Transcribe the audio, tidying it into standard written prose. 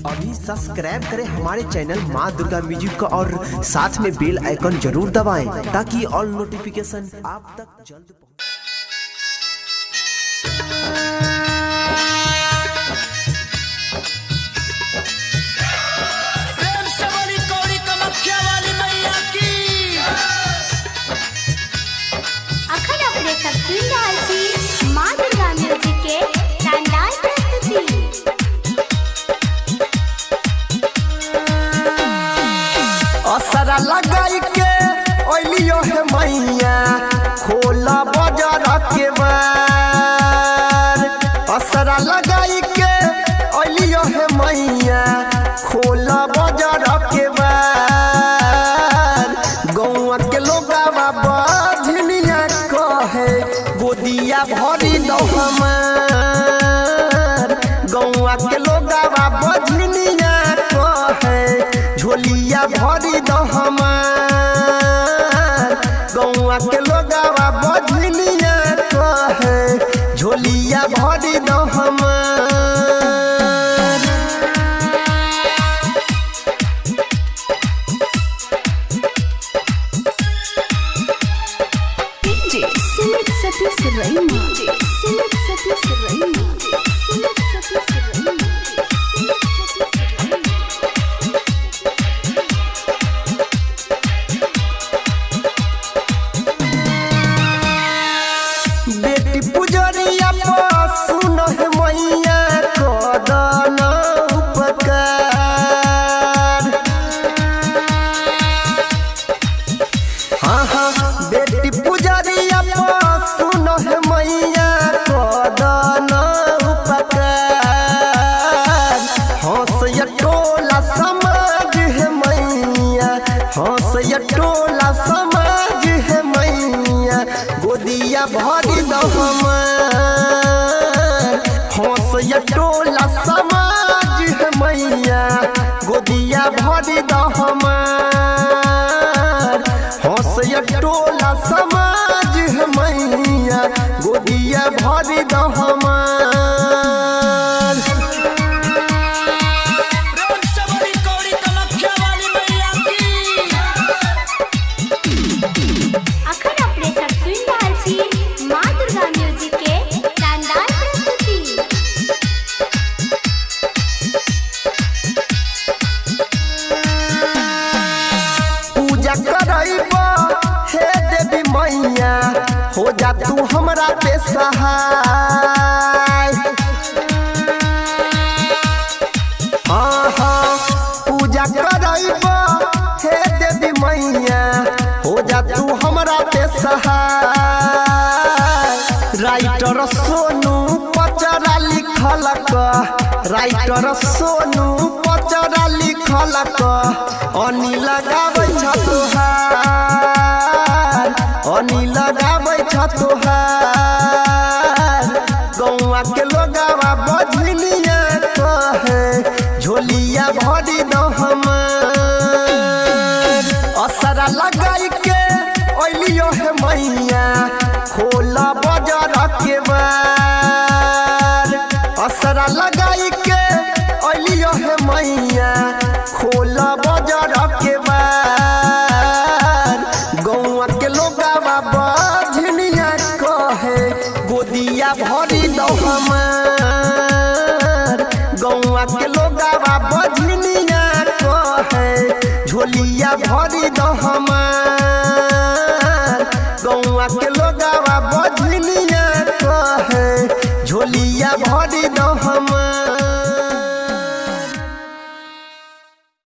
अभी सब्सक्राइब करें हमारे चैनल माँ दुर्गा म्यूजिक को और साथ में बेल आइकन जरूर दबाएं ताकि ऑल नोटिफिकेशन आप तक जल्द पहुंचे। माँ दुर्गा म्यूजिक के शानदार प्रस्तुति। असरा लगाई के ओलियो है मैया खोला बाजार के बार। असरा लगाई के ओलियो है मैया खोला बाजार के बार। गौआ के लोगावा बाझनिया कहे गोदिया भरी दो हमार। गौआ के लोगावा बाझनिया कहे झोलिया भरी दो हमार। गौआ के लोगावा बाझनिया कहे झोलिया भरी दो हमार। बेटी पुजरिया सुन है मैया कदन उपकार। हाँ हाँ बेटी पुजरिया सुन है मैया कदन उपकार। हंस टोला समाज है मैया हंस टोला समाज है मैया गोदिया भरी दो हमार। हंस टोला समाज है मैया गोदिया भरी दो हमार। हंस टोला समाज है मैया गोदिया भरी दो हमार। माँ दुर्गा म्यूजिक के शानदार प्रस्तुति। पूजा करैबा हे देवी मैया हो जा तू हमरा पे सहाय। हाँ हाँ पूजा करैबा हे देवी मैया हो जा तू हमरा पे सहाय। राइटर सोनू पचरा लिखल राइटर सोनू पचरा लिखल अनी लगाबै छ तोहार। अनी लगाबै छ तोहार। गौआ के लोगावा बझनिया कहे झोलिया भरी दो हमार। असरा लगाई के ओलियो है मैया खोला बाजार के बार। असरा लगाई के ओलियो है मैया खोला बाजार के बार। गौआ के लोगावा बाझनिया कहे गोदिया भरी दो हमार। गौआ के लोगावा बाझनिया कहे झोलिया भरी दो हमार। गौआ के लोगावा बाझनिया कहे झोलिया भरी दो हमार।